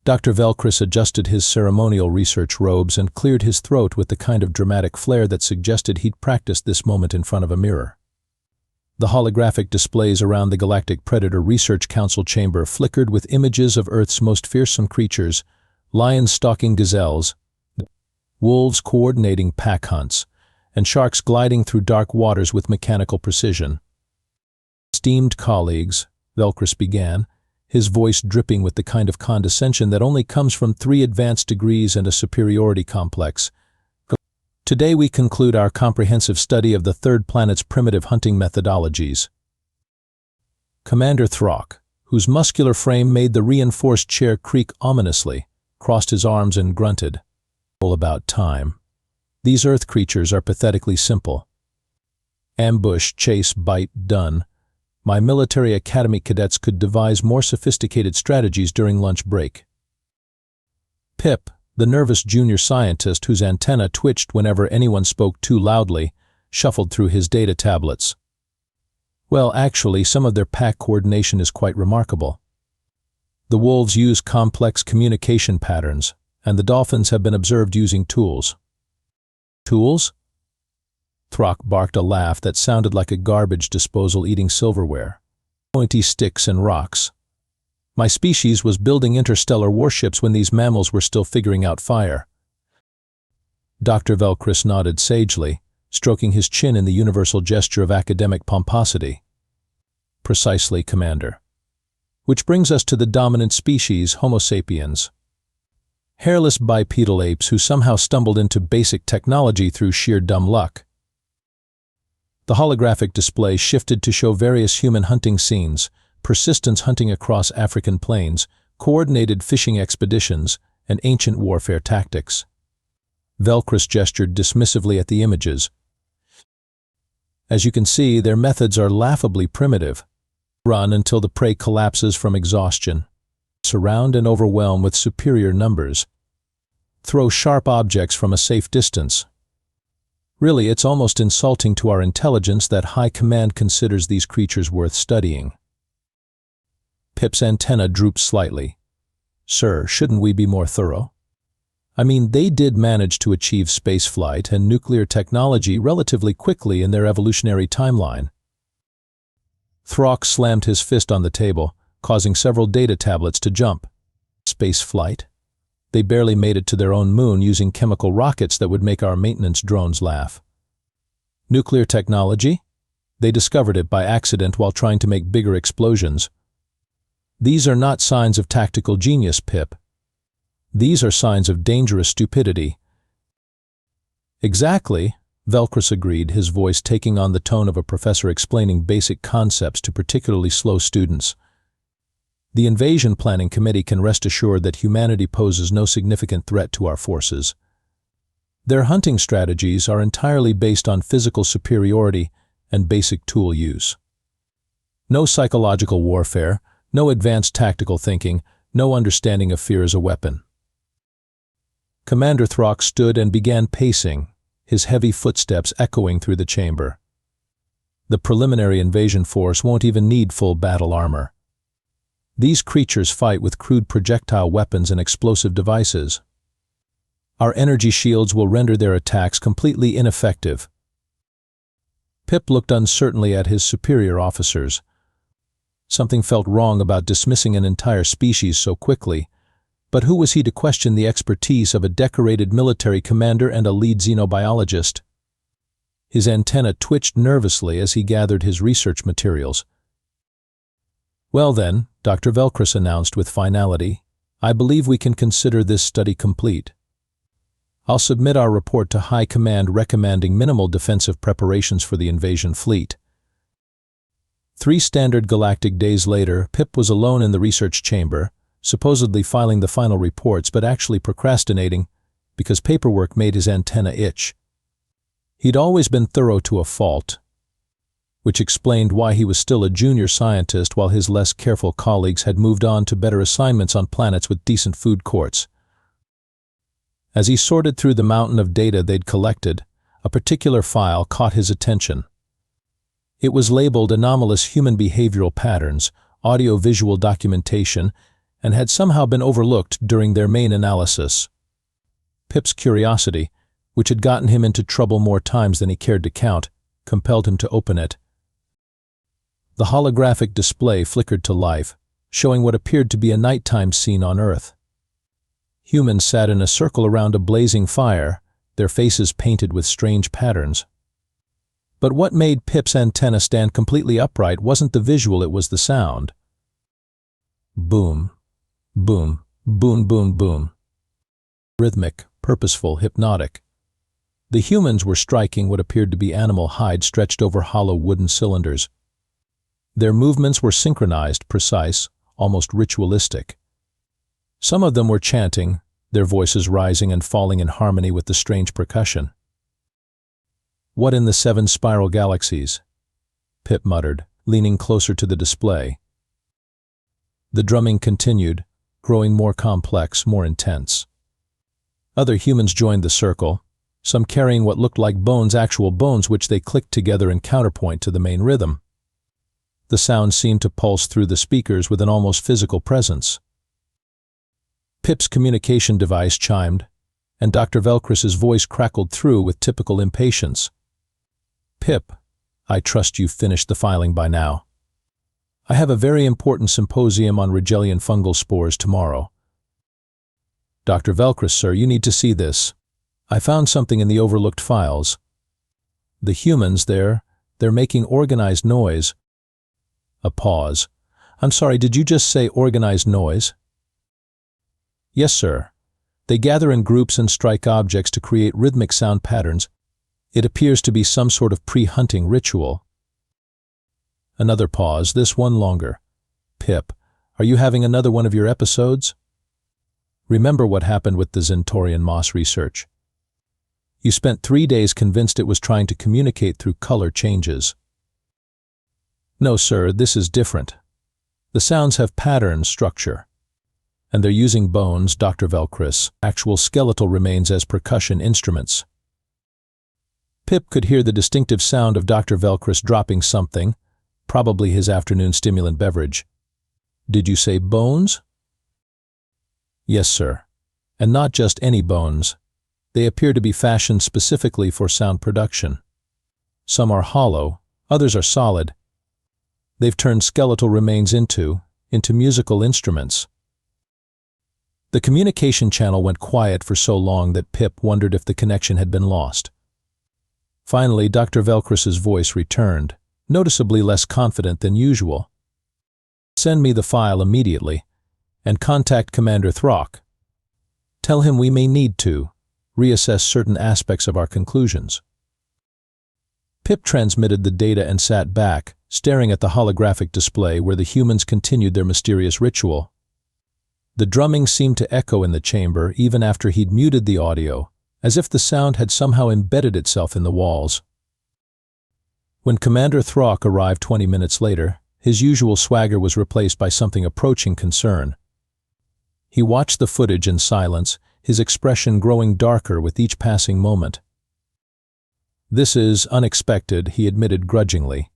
Dr. Velcris adjusted his ceremonial research robes and cleared his throat with the kind of dramatic flair that suggested he'd practiced this moment in front of a mirror. The holographic displays around the Galactic Predator Research Council chamber flickered with images of Earth's most fearsome creatures, lions stalking gazelles, wolves coordinating pack hunts, and sharks gliding through dark waters with mechanical precision. "Esteemed colleagues," Velcris began, his voice dripping with the kind of condescension that only comes from 3 advanced degrees and a superiority complex. "Today we conclude our comprehensive study of the third planet's primitive hunting methodologies." Commander Throck, whose muscular frame made the reinforced chair creak ominously, crossed his arms and grunted. "All about time. These Earth creatures are pathetically simple. Ambush, chase, bite, done. My military academy cadets could devise more sophisticated strategies during lunch break." Pip, the nervous junior scientist whose antenna twitched whenever anyone spoke too loudly, shuffled through his data tablets. "Well, actually, some of their pack coordination is quite remarkable. The wolves use complex communication patterns, and the dolphins have been observed using tools." "Tools?" Throck barked a laugh that sounded like a garbage disposal eating silverware. "Pointy sticks and rocks. My species was building interstellar warships when these mammals were still figuring out fire." Dr. Velcris nodded sagely, stroking his chin in the universal gesture of academic pomposity. "Precisely, Commander. Which brings us to the dominant species, Homo sapiens. Hairless bipedal apes who somehow stumbled into basic technology through sheer dumb luck." The holographic display shifted to show various human hunting scenes, persistence hunting across African plains, coordinated fishing expeditions, and ancient warfare tactics. Velcris gestured dismissively at the images. "As you can see, their methods are laughably primitive. Run until the prey collapses from exhaustion. Surround and overwhelm with superior numbers. Throw sharp objects from a safe distance. Really, it's almost insulting to our intelligence that High Command considers these creatures worth studying." Pip's antenna drooped slightly. "Sir, shouldn't we be more thorough? I mean, they did manage to achieve spaceflight and nuclear technology relatively quickly in their evolutionary timeline." Throck slammed his fist on the table, causing several data tablets to jump. "Spaceflight? They barely made it to their own moon using chemical rockets that would make our maintenance drones laugh. Nuclear technology? They discovered it by accident while trying to make bigger explosions. These are not signs of tactical genius, Pip. These are signs of dangerous stupidity." "Exactly," Velcris agreed, his voice taking on the tone of a professor explaining basic concepts to particularly slow students. "The Invasion Planning Committee can rest assured that humanity poses no significant threat to our forces. Their hunting strategies are entirely based on physical superiority and basic tool use. No psychological warfare, no advanced tactical thinking, no understanding of fear as a weapon." Commander Throck stood and began pacing, his heavy footsteps echoing through the chamber. "The preliminary invasion force won't even need full battle armor. These creatures fight with crude projectile weapons and explosive devices. Our energy shields will render their attacks completely ineffective." Pip looked uncertainly at his superior officers. Something felt wrong about dismissing an entire species so quickly, but who was he to question the expertise of a decorated military commander and a lead xenobiologist? His antenna twitched nervously as he gathered his research materials. "Well then," Dr. Velcris announced with finality, "I believe we can consider this study complete. I'll submit our report to High Command recommending minimal defensive preparations for the invasion fleet." 3 standard galactic days later, Pip was alone in the research chamber, supposedly filing the final reports but actually procrastinating because paperwork made his antenna itch. He'd always been thorough to a fault, which explained why he was still a junior scientist while his less careful colleagues had moved on to better assignments on planets with decent food courts. As he sorted through the mountain of data they'd collected, a particular file caught his attention. It was labeled Anomalous Human Behavioral Patterns, Audio-Visual Documentation, and had somehow been overlooked during their main analysis. Pip's curiosity, which had gotten him into trouble more times than he cared to count, compelled him to open it. The holographic display flickered to life, showing what appeared to be a nighttime scene on Earth. Humans sat in a circle around a blazing fire, their faces painted with strange patterns. But what made Pip's antenna stand completely upright wasn't the visual, it was the sound. Boom, boom, boom, boom, boom. Rhythmic, purposeful, hypnotic. The humans were striking what appeared to be animal hide stretched over hollow wooden cylinders. Their movements were synchronized, precise, almost ritualistic. Some of them were chanting, their voices rising and falling in harmony with the strange percussion. "What in the 7 spiral galaxies?" Pip muttered, leaning closer to the display. The drumming continued, growing more complex, more intense. Other humans joined the circle, some carrying what looked like bones, actual bones which they clicked together in counterpoint to the main rhythm. The sound seemed to pulse through the speakers with an almost physical presence. Pip's communication device chimed, and Dr. Velcris's voice crackled through with typical impatience. "Pip, I trust you've finished the filing by now. I have a very important symposium on Rigelian fungal spores tomorrow." "Dr. Velcris, sir, you need to see this. I found something in the overlooked files. The humans, they're making organized noise." A pause. "I'm sorry, did you just say organized noise?" "Yes, sir. They gather in groups and strike objects to create rhythmic sound patterns. It appears to be some sort of pre-hunting ritual." Another pause, this one longer. "Pip, are you having another one of your episodes? Remember what happened with the Zentorian moss research? You spent 3 days convinced it was trying to communicate through color changes." "No, sir, this is different. The sounds have pattern, structure. And they're using bones, Dr. Velcris, actual skeletal remains as percussion instruments." Pip could hear the distinctive sound of Dr. Velcris dropping something, probably his afternoon stimulant beverage. "Did you say bones?" "Yes, sir. And not just any bones. They appear to be fashioned specifically for sound production. Some are hollow, others are solid. They've turned skeletal remains into musical instruments." The communication channel went quiet for so long that Pip wondered if the connection had been lost. Finally, Dr. Velcris's voice returned, noticeably less confident than usual. "Send me the file immediately, and contact Commander Throck. Tell him we may need to reassess certain aspects of our conclusions." Pip transmitted the data and sat back, staring at the holographic display where the humans continued their mysterious ritual. The drumming seemed to echo in the chamber even after he'd muted the audio, as if the sound had somehow embedded itself in the walls. When Commander Throck arrived 20 minutes later, his usual swagger was replaced by something approaching concern. He watched the footage in silence, his expression growing darker with each passing moment. "This is unexpected," he admitted grudgingly.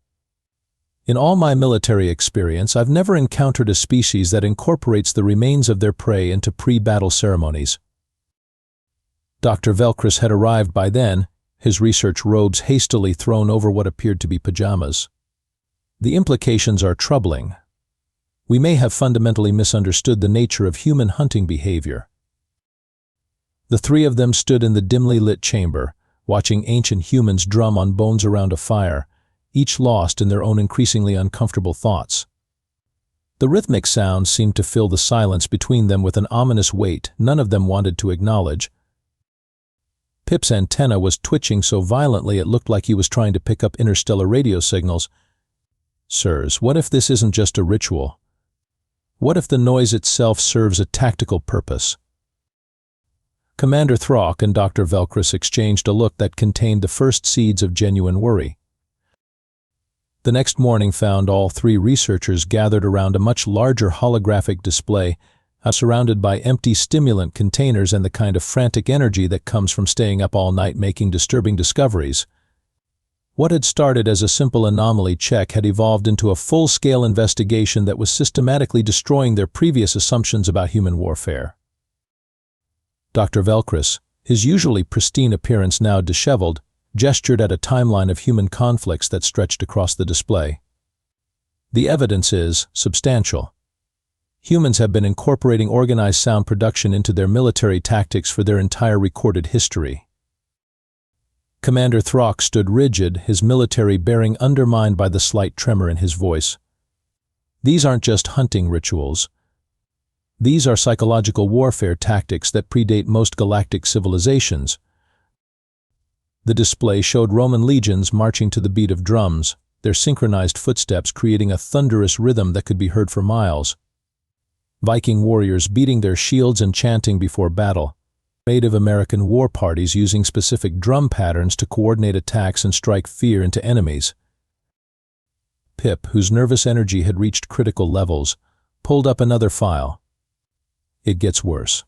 "In all my military experience, I've never encountered a species that incorporates the remains of their prey into pre-battle ceremonies." Dr. Velcris had arrived by then, his research robes hastily thrown over what appeared to be pajamas. "The implications are troubling. We may have fundamentally misunderstood the nature of human hunting behavior." The three of them stood in the dimly lit chamber, watching ancient humans drum on bones around a fire, each lost in their own increasingly uncomfortable thoughts. The rhythmic sound seemed to fill the silence between them with an ominous weight none of them wanted to acknowledge. Pip's antenna was twitching so violently it looked like he was trying to pick up interstellar radio signals. "Sirs, what if this isn't just a ritual? What if the noise itself serves a tactical purpose?" Commander Throck and Dr. Velcris exchanged a look that contained the first seeds of genuine worry. The next morning found all three researchers gathered around a much larger holographic display, surrounded by empty stimulant containers and the kind of frantic energy that comes from staying up all night making disturbing discoveries. What had started as a simple anomaly check had evolved into a full-scale investigation that was systematically destroying their previous assumptions about human warfare. Dr. Velkris, his usually pristine appearance now disheveled, gestured at a timeline of human conflicts that stretched across the display. The evidence is substantial. Humans have been incorporating organized sound production into their military tactics for their entire recorded history. Commander Throck stood rigid, his military bearing undermined by the slight tremor in his voice. These aren't just hunting rituals. These are psychological warfare tactics that predate most galactic civilizations. The display showed Roman legions marching to the beat of drums, their synchronized footsteps creating a thunderous rhythm that could be heard for miles. Viking warriors beating their shields and chanting before battle. Native American war parties using specific drum patterns to coordinate attacks and strike fear into enemies. Pip, whose nervous energy had reached critical levels, pulled up another file. It gets worse.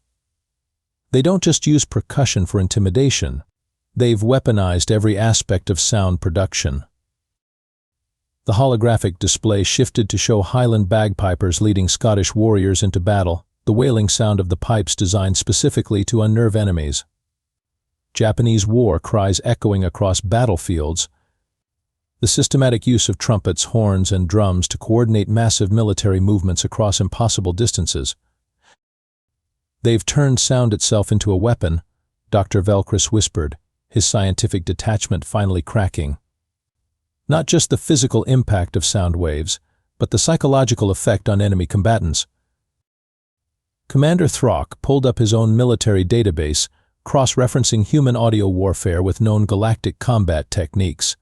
They don't just use percussion for intimidation. They've weaponized every aspect of sound production. The holographic display shifted to show Highland bagpipers leading Scottish warriors into battle, the wailing sound of the pipes designed specifically to unnerve enemies. Japanese war cries echoing across battlefields. The systematic use of trumpets, horns, and drums to coordinate massive military movements across impossible distances. They've turned sound itself into a weapon, Dr. Velkris whispered, his scientific detachment finally cracking. Not just the physical impact of sound waves, but the psychological effect on enemy combatants. Commander Throck pulled up his own military database, cross-referencing human audio warfare with known galactic combat techniques.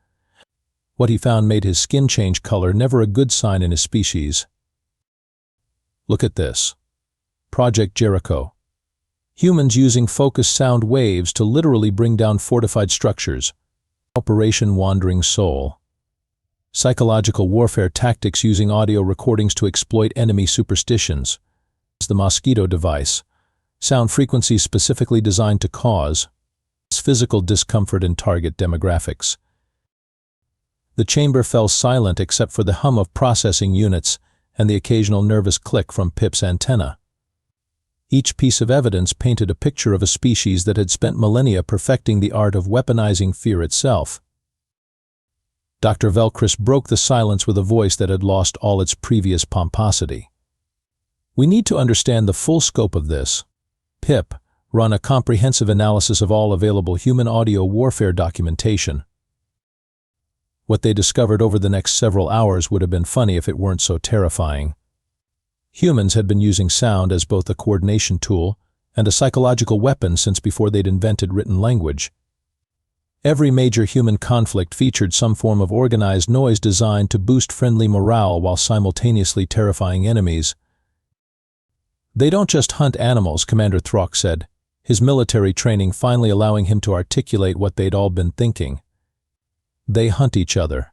What he found made his skin change color, never a good sign in his species. Look at this. Project Jericho. Humans using focused sound waves to literally bring down fortified structures. Operation Wandering Soul. Psychological warfare tactics using audio recordings to exploit enemy superstitions. The Mosquito device. Sound frequencies specifically designed to cause physical discomfort in target demographics. The chamber fell silent except for the hum of processing units and the occasional nervous click from Pip's antenna. Each piece of evidence painted a picture of a species that had spent millennia perfecting the art of weaponizing fear itself. Dr. Velkris broke the silence with a voice that had lost all its previous pomposity. We need to understand the full scope of this. Pip, run a comprehensive analysis of all available human audio warfare documentation. What they discovered over the next several hours would have been funny if it weren't so terrifying. Humans had been using sound as both a coordination tool and a psychological weapon since before they'd invented written language. Every major human conflict featured some form of organized noise designed to boost friendly morale while simultaneously terrifying enemies. They don't just hunt animals, Commander Throck said, his military training finally allowing him to articulate what they'd all been thinking. They hunt each other.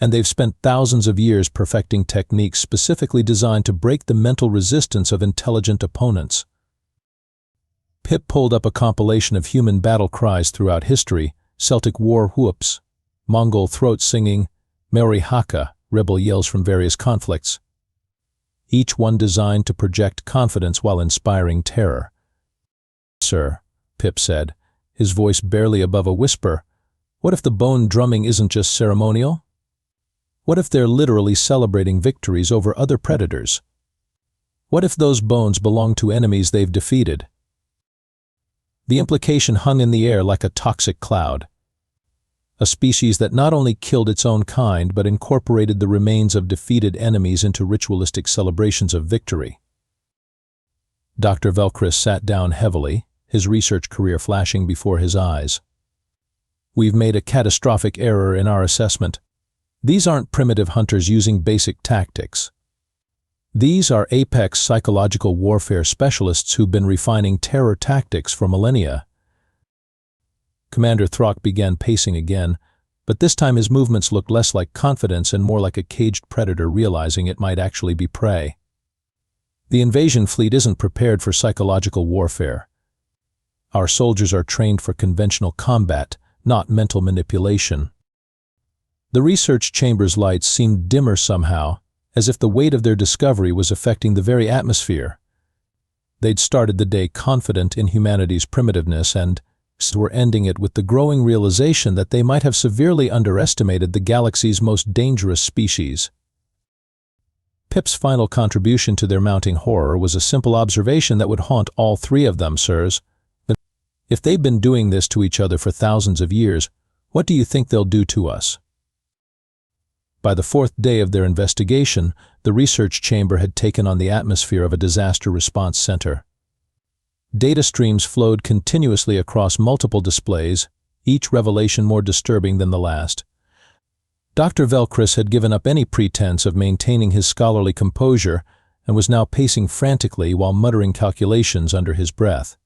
And they've spent thousands of years perfecting techniques specifically designed to break the mental resistance of intelligent opponents. Pip pulled up a compilation of human battle cries throughout history, Celtic war whoops, Mongol throat singing, Maori haka, rebel yells from various conflicts. Each one designed to project confidence while inspiring terror. Sir, Pip said, his voice barely above a whisper, what if the bone drumming isn't just ceremonial? What if they're literally celebrating victories over other predators? What if those bones belong to enemies they've defeated? The implication hung in the air like a toxic cloud. A species that not only killed its own kind but incorporated the remains of defeated enemies into ritualistic celebrations of victory. Dr. Velkris sat down heavily, his research career flashing before his eyes. We've made a catastrophic error in our assessment. These aren't primitive hunters using basic tactics. These are apex psychological warfare specialists who've been refining terror tactics for millennia. Commander Throck began pacing again, but this time his movements looked less like confidence and more like a caged predator realizing it might actually be prey. The invasion fleet isn't prepared for psychological warfare. Our soldiers are trained for conventional combat, not mental manipulation. The research chamber's lights seemed dimmer somehow, as if the weight of their discovery was affecting the very atmosphere. They'd started the day confident in humanity's primitiveness and were ending it with the growing realization that they might have severely underestimated the galaxy's most dangerous species. Pip's final contribution to their mounting horror was a simple observation that would haunt all three of them, sirs. If they've been doing this to each other for thousands of years, what do you think they'll do to us? By the fourth day of their investigation, the research chamber had taken on the atmosphere of a disaster response center. Data streams flowed continuously across multiple displays, each revelation more disturbing than the last. Dr. Velcris had given up any pretense of maintaining his scholarly composure and was now pacing frantically while muttering calculations under his breath.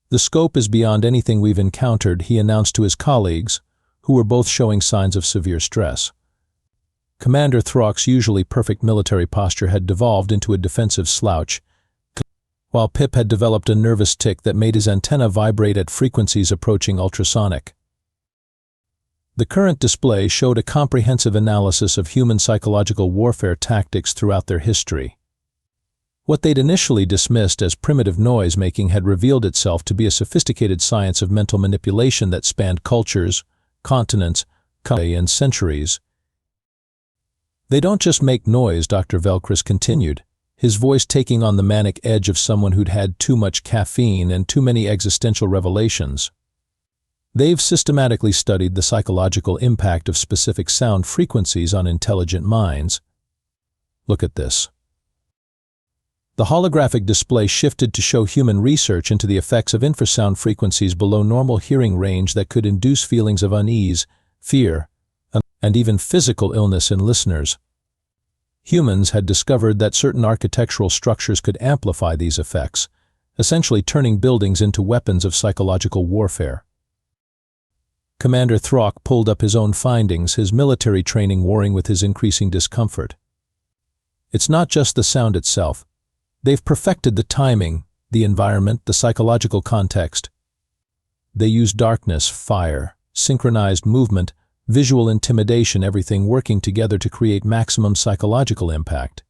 "The scope is beyond anything we've encountered," he announced to his colleagues, who were both showing signs of severe stress. Commander Throck's usually perfect military posture had devolved into a defensive slouch, while Pip had developed a nervous tic that made his antenna vibrate at frequencies approaching ultrasonic. The current display showed a comprehensive analysis of human psychological warfare tactics throughout their history. What they'd initially dismissed as primitive noise-making had revealed itself to be a sophisticated science of mental manipulation that spanned cultures, continents, and centuries. "They don't just make noise," Dr. Velcris continued, his voice taking on the manic edge of someone who'd had too much caffeine and too many existential revelations. "They've systematically studied the psychological impact of specific sound frequencies on intelligent minds. Look at this." The holographic display shifted to show human research into the effects of infrasound frequencies below normal hearing range that could induce feelings of unease, fear, and even physical illness in listeners. Humans had discovered that certain architectural structures could amplify these effects, essentially turning buildings into weapons of psychological warfare. Commander Throck pulled up his own findings, his military training warring with his increasing discomfort. "It's not just the sound itself. They've perfected the timing, the environment, the psychological context. They use darkness, fire, synchronized movement, visual intimidation, everything working together to create maximum psychological impact."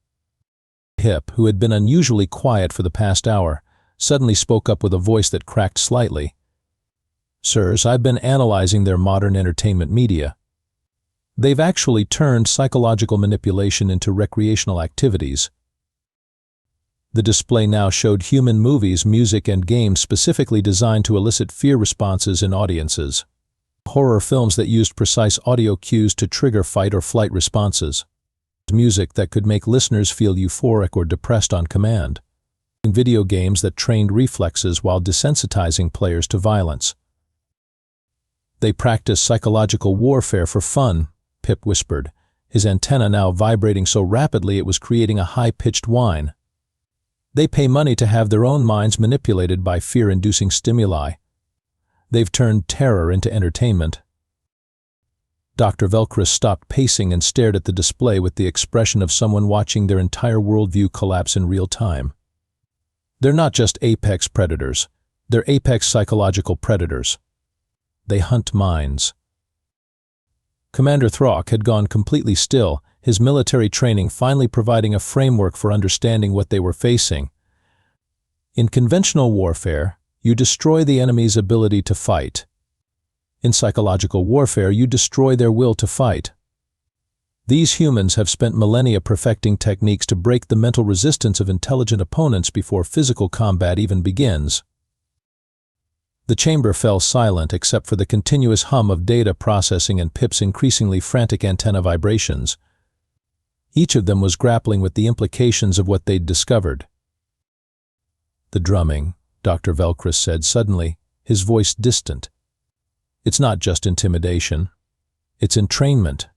Hip, who had been unusually quiet for the past hour, suddenly spoke up with a voice that cracked slightly. "Sirs, I've been analyzing their modern entertainment media. They've actually turned psychological manipulation into recreational activities." The display now showed human movies, music, and games specifically designed to elicit fear responses in audiences. Horror films that used precise audio cues to trigger fight or flight responses. Music that could make listeners feel euphoric or depressed on command. Video games that trained reflexes while desensitizing players to violence. "They practice psychological warfare for fun," Pip whispered, his antenna now vibrating so rapidly it was creating a high-pitched whine. "They pay money to have their own minds manipulated by fear-inducing stimuli. They've turned terror into entertainment." Dr. Velcris stopped pacing and stared at the display with the expression of someone watching their entire worldview collapse in real time. "They're not just apex predators. They're apex psychological predators. They hunt minds." Commander Throck had gone completely still, his military training finally providing a framework for understanding what they were facing. In conventional warfare, you destroy the enemy's ability to fight. In psychological warfare, you destroy their will to fight. These humans have spent millennia perfecting techniques to break the mental resistance of intelligent opponents before physical combat even begins. The chamber fell silent except for the continuous hum of data processing and Pip's increasingly frantic antenna vibrations. Each of them was grappling with the implications of what they'd discovered. "The drumming," Dr. Velcris said suddenly, his voice distant. "It's not just intimidation. It's entrainment.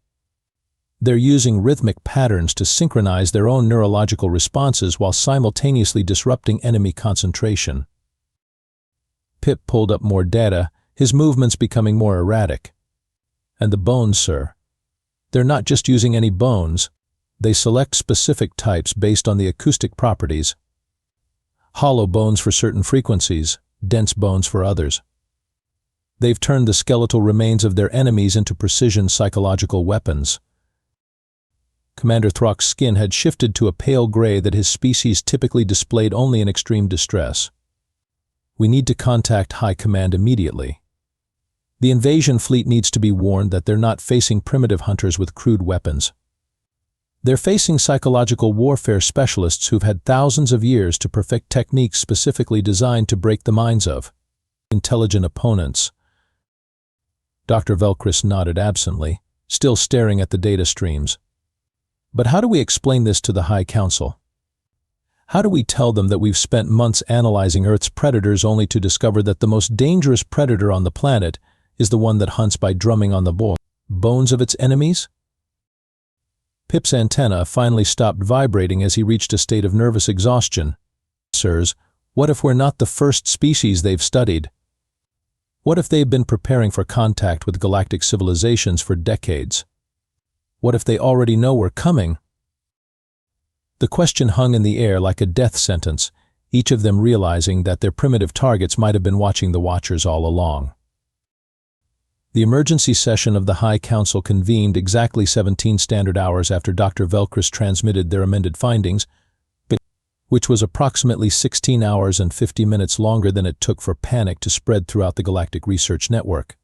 They're using rhythmic patterns to synchronize their own neurological responses while simultaneously disrupting enemy concentration." Pip pulled up more data, his movements becoming more erratic. "And the bones, sir. They're not just using any bones. They select specific types based on the acoustic properties. Hollow bones for certain frequencies, dense bones for others. They've turned the skeletal remains of their enemies into precision psychological weapons. Commander Throck's skin had shifted to a pale gray that his species typically displayed only in extreme distress. We need to contact High Command immediately. The invasion fleet needs to be warned that they're not facing primitive hunters with crude weapons. They're facing psychological warfare specialists who've had thousands of years to perfect techniques specifically designed to break the minds of intelligent opponents. Dr. Velcris nodded absently, still staring at the data streams. But how do we explain this to the High Council? How do we tell them that we've spent months analyzing Earth's predators only to discover that the most dangerous predator on the planet is the one that hunts by drumming on the bones of its enemies? Pip's antenna finally stopped vibrating as he reached a state of nervous exhaustion. Sirs, what if we're not the first species they've studied? What if they've been preparing for contact with galactic civilizations for decades? What if they already know we're coming? The question hung in the air like a death sentence, each of them realizing that their primitive targets might have been watching the Watchers all along. The emergency session of the High Council convened exactly 17 standard hours after Dr. Velcris transmitted their amended findings, which was approximately 16 hours and 50 minutes longer than it took for panic to spread throughout the Galactic Research Network.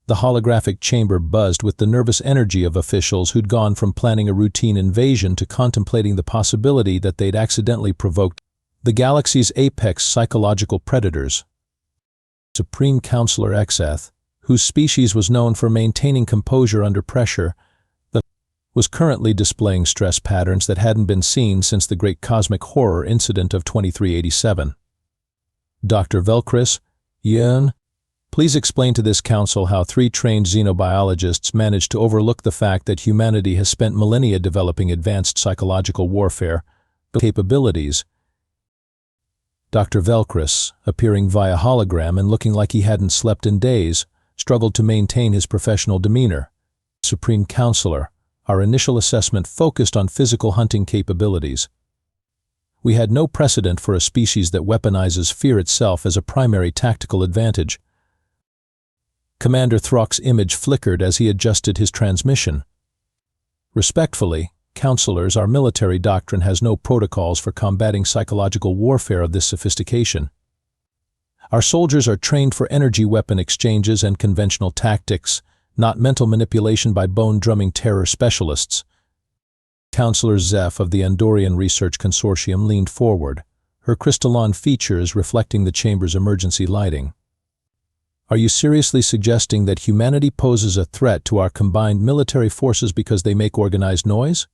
The holographic chamber buzzed with the nervous energy of officials who'd gone from planning a routine invasion to contemplating the possibility that they'd accidentally provoked the galaxy's apex psychological predators. Supreme Counselor Exeth, whose species was known for maintaining composure under pressure, was currently displaying stress patterns that hadn't been seen since the great cosmic horror incident of 2387. Dr. Velcris, Yeun, please explain to this council how 3 trained xenobiologists managed to overlook the fact that humanity has spent millennia developing advanced psychological warfare capabilities. Dr. Velcris, appearing via hologram and looking like he hadn't slept in days, struggled to maintain his professional demeanor. Supreme Counselor, our initial assessment focused on physical hunting capabilities. We had no precedent for a species that weaponizes fear itself as a primary tactical advantage. Commander Throck's image flickered as he adjusted his transmission. Respectfully, counselors, our military doctrine has no protocols for combating psychological warfare of this sophistication. Our soldiers are trained for energy weapon exchanges and conventional tactics, not mental manipulation by bone-drumming terror specialists. Counselor Zeph of the Andorian Research Consortium leaned forward, her crystalline features reflecting the chamber's emergency lighting. Are you seriously suggesting that humanity poses a threat to our combined military forces because they make organized noise?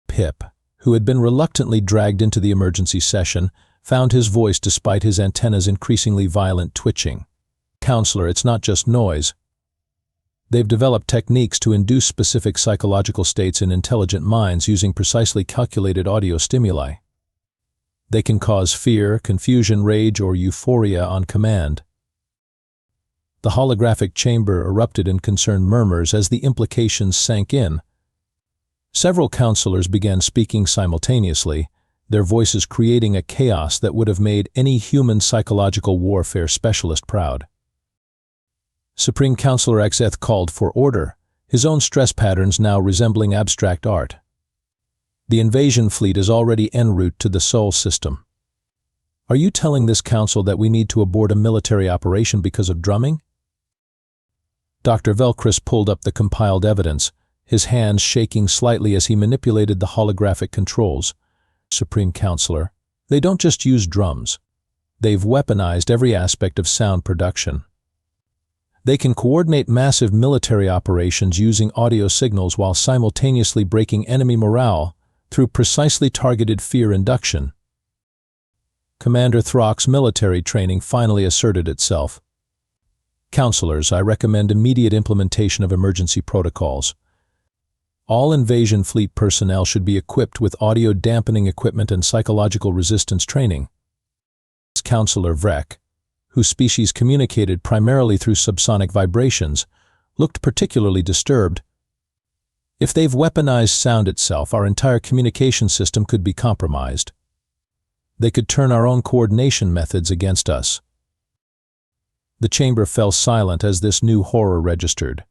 Pip, who had been reluctantly dragged into the emergency session, found his voice despite his antenna's increasingly violent twitching. Counselor, it's not just noise. They've developed techniques to induce specific psychological states in intelligent minds using precisely calculated audio stimuli. They can cause fear, confusion, rage, or euphoria on command. The holographic chamber erupted in concerned murmurs as the implications sank in. Several counselors began speaking simultaneously, their voices creating a chaos that would have made any human psychological warfare specialist proud. Supreme Counselor Exeth called for order, his own stress patterns now resembling abstract art. The invasion fleet is already en route to the Sol system. Are you telling this council that we need to abort a military operation because of drumming? Dr. Velcris pulled up the compiled evidence, his hands shaking slightly as he manipulated the holographic controls. Supreme Counselor, they don't just use drums. They've weaponized every aspect of sound production. They can coordinate massive military operations using audio signals while simultaneously breaking enemy morale through precisely targeted fear induction. Commander Throck's military training finally asserted itself. Counselors, I recommend immediate implementation of emergency protocols. All invasion fleet personnel should be equipped with audio dampening equipment and psychological resistance training. Counselor Vrek, whose species communicated primarily through subsonic vibrations, looked particularly disturbed. If they've weaponized sound itself, our entire communication system could be compromised. They could turn our own coordination methods against us. The chamber fell silent as this new horror registered.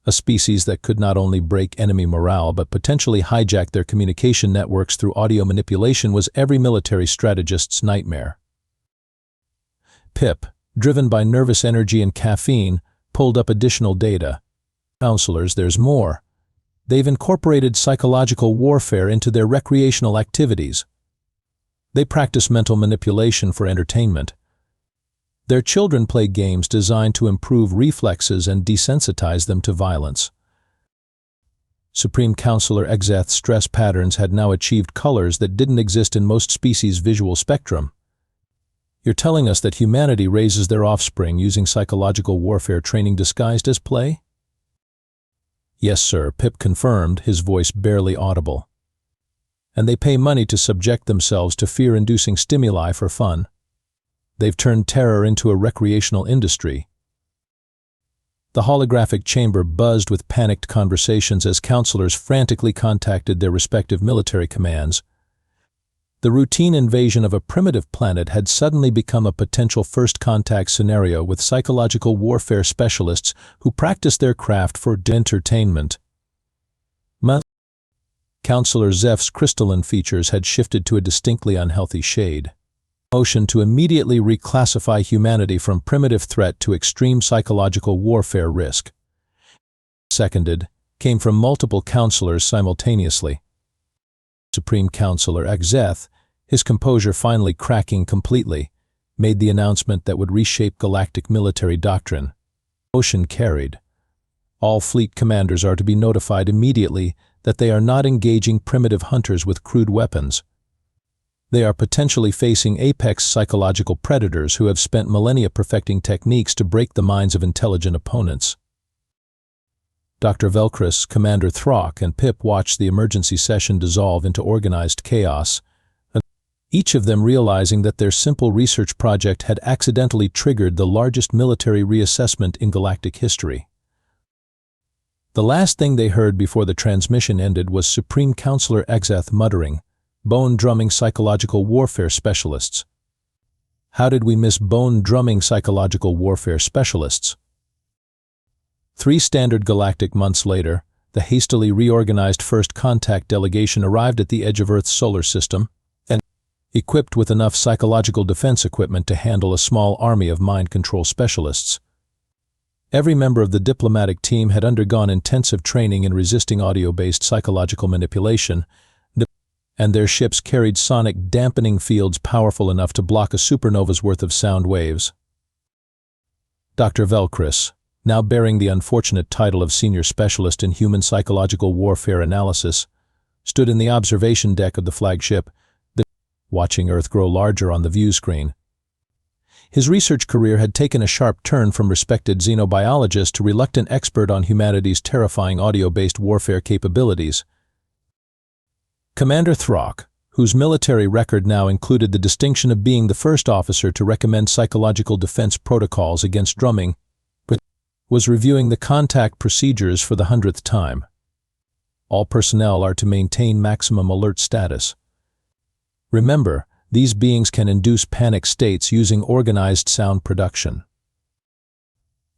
A species that could not only break enemy morale but potentially hijack their communication networks through audio manipulation was every military strategist's nightmare. Pip, driven by nervous energy and caffeine, pulled up additional data. Counselors, there's more. They've incorporated psychological warfare into their recreational activities. They practice mental manipulation for entertainment. Their children play games designed to improve reflexes and desensitize them to violence. Supreme Counselor Exeth's stress patterns had now achieved colors that didn't exist in most species' visual spectrum. You're telling us that humanity raises their offspring using psychological warfare training disguised as play? Yes, sir, Pip confirmed, his voice barely audible. And they pay money to subject themselves to fear-inducing stimuli for fun. They've turned terror into a recreational industry. The holographic chamber buzzed with panicked conversations as counselors frantically contacted their respective military commands. The routine invasion of a primitive planet had suddenly become a potential first contact scenario with psychological warfare specialists who practiced their craft for entertainment. Counselor Zeph's crystalline features had shifted to a distinctly unhealthy shade. Motion to immediately reclassify humanity from primitive threat to extreme psychological warfare risk. Seconded, came from multiple counselors simultaneously. Supreme Counselor Exeth, his composure finally cracking completely, made the announcement that would reshape galactic military doctrine. Motion carried. All fleet commanders are to be notified immediately that they are not engaging primitive hunters with crude weapons. They are potentially facing apex psychological predators who have spent millennia perfecting techniques to break the minds of intelligent opponents. Dr. Velcris, Commander Throck, and Pip watched the emergency session dissolve into organized chaos, each of them realizing that their simple research project had accidentally triggered the largest military reassessment in galactic history. The last thing they heard before the transmission ended was Supreme Counselor Exeth muttering, "Bone-drumming psychological warfare specialists." How did we miss bone-drumming psychological warfare specialists? 3 standard galactic months later, the hastily reorganized First Contact delegation arrived at the edge of Earth's solar system, and equipped with enough psychological defense equipment to handle a small army of mind control specialists. Every member of the diplomatic team had undergone intensive training in resisting audio-based psychological manipulation, and their ships carried sonic dampening fields powerful enough to block a supernova's worth of sound waves. Dr. Velcris, now bearing the unfortunate title of Senior Specialist in Human Psychological Warfare Analysis, stood in the observation deck of the flagship, watching Earth grow larger on the view screen. His research career had taken a sharp turn from respected xenobiologist to reluctant expert on humanity's terrifying audio-based warfare capabilities. Commander Throck, whose military record now included the distinction of being the first officer to recommend psychological defense protocols against drumming, was reviewing the contact procedures for the 100th time. All personnel are to maintain maximum alert status. Remember, these beings can induce panic states using organized sound production.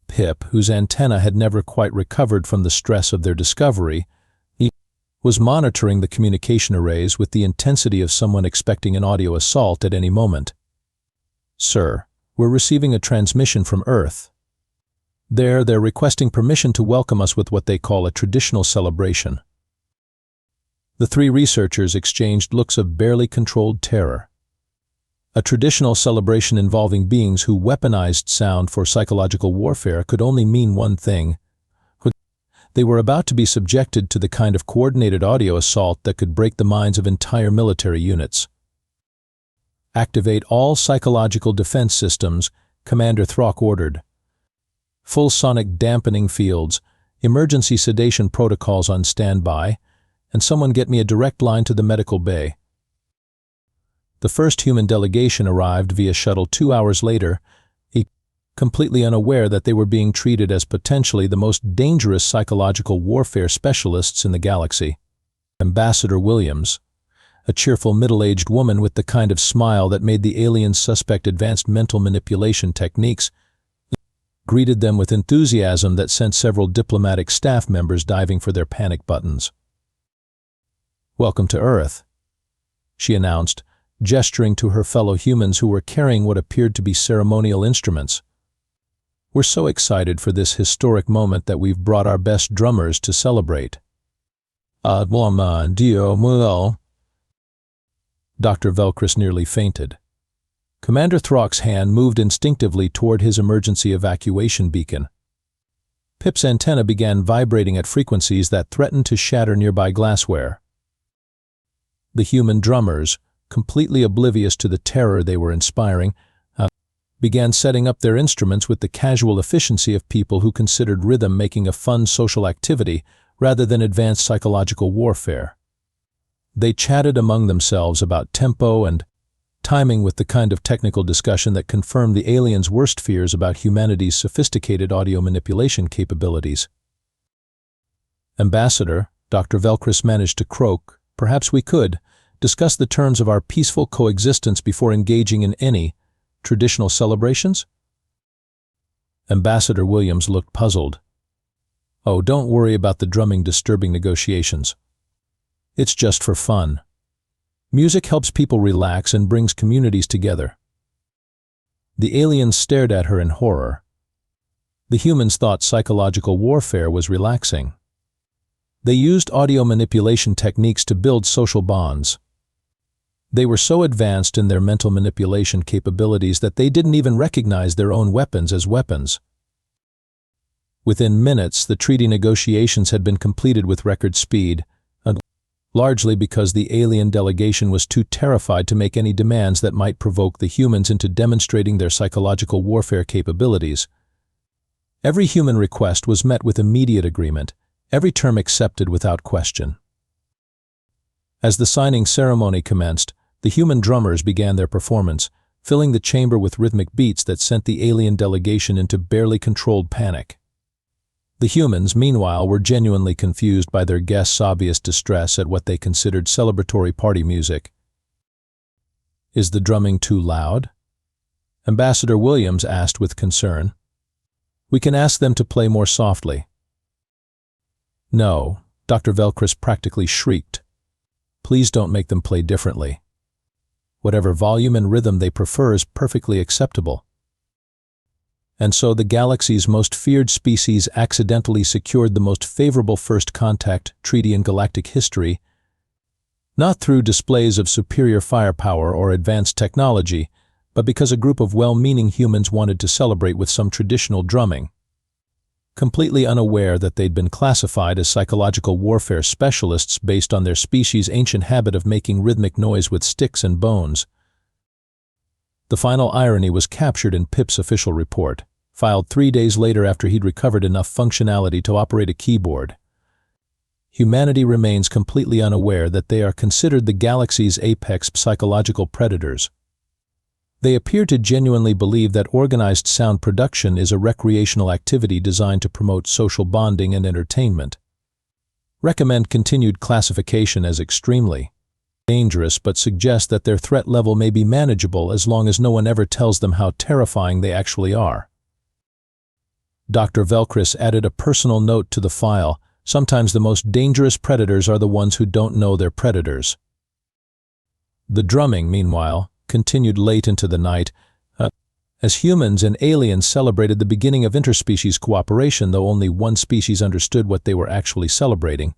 Pip, whose antenna had never quite recovered from the stress of their discovery, was monitoring the communication arrays with the intensity of someone expecting an audio assault at any moment. "Sir, we're receiving a transmission from Earth. They're requesting permission to welcome us with what they call a traditional celebration." The 3 researchers exchanged looks of barely controlled terror. A traditional celebration involving beings who weaponized sound for psychological warfare could only mean one thing. They were about to be subjected to the kind of coordinated audio assault that could break the minds of entire military units. "Activate all psychological defense systems," Commander Throck ordered. "Full sonic dampening fields, emergency sedation protocols on standby, and someone get me a direct line to the medical bay." The first human delegation arrived via shuttle 2 hours later, completely unaware that they were being treated as potentially the most dangerous psychological warfare specialists in the galaxy. Ambassador Williams, a cheerful middle-aged woman with the kind of smile that made the aliens suspect advanced mental manipulation techniques, greeted them with enthusiasm that sent several diplomatic staff members diving for their panic buttons. "Welcome to Earth," she announced, gesturing to her fellow humans who were carrying what appeared to be ceremonial instruments. "We're so excited for this historic moment that we've brought our best drummers to celebrate." Dr. Velcris nearly fainted. Commander Throck's hand moved instinctively toward his emergency evacuation beacon. Pip's antenna began vibrating at frequencies that threatened to shatter nearby glassware. The human drummers, completely oblivious to the terror they were inspiring, began setting up their instruments with the casual efficiency of people who considered rhythm making a fun social activity rather than advanced psychological warfare. They chatted among themselves about tempo and timing with the kind of technical discussion that confirmed the aliens' worst fears about humanity's sophisticated audio manipulation capabilities. "Ambassador," Dr. Velcris managed to croak, "perhaps we could discuss the terms of our peaceful coexistence before engaging in any traditional celebrations?" Ambassador Williams looked puzzled. "Oh, don't worry about the drumming disturbing negotiations. It's just for fun. Music helps people relax and brings communities together." The aliens stared at her in horror. The humans thought psychological warfare was relaxing. They used audio manipulation techniques to build social bonds. They were so advanced in their mental manipulation capabilities that they didn't even recognize their own weapons as weapons. Within minutes, the treaty negotiations had been completed with record speed, largely because the alien delegation was too terrified to make any demands that might provoke the humans into demonstrating their psychological warfare capabilities. Every human request was met with immediate agreement, every term accepted without question. As the signing ceremony commenced, the human drummers began their performance, filling the chamber with rhythmic beats that sent the alien delegation into barely controlled panic. The humans, meanwhile, were genuinely confused by their guests' obvious distress at what they considered celebratory party music. "Is the drumming too loud?" Ambassador Williams asked with concern. "We can ask them to play more softly." "No," Dr. Velcris practically shrieked. "Please don't make them play differently. Whatever volume and rhythm they prefer is perfectly acceptable." And so the galaxy's most feared species accidentally secured the most favorable first contact treaty in galactic history, not through displays of superior firepower or advanced technology, but because a group of well-meaning humans wanted to celebrate with some traditional drumming. Completely unaware that they'd been classified as psychological warfare specialists based on their species' ancient habit of making rhythmic noise with sticks and bones. The final irony was captured in Pip's official report, filed 3 days later after he'd recovered enough functionality to operate a keyboard. Humanity remains completely unaware that they are considered the galaxy's apex psychological predators. They appear to genuinely believe that organized sound production is a recreational activity designed to promote social bonding and entertainment. Recommend continued classification as extremely dangerous, but suggest that their threat level may be manageable as long as no one ever tells them how terrifying they actually are. Dr. Velcris added a personal note to the file. Sometimes the most dangerous predators are the ones who don't know they're predators. The drumming, meanwhile, continued late into the night, as humans and aliens celebrated the beginning of interspecies cooperation, though only one species understood what they were actually celebrating.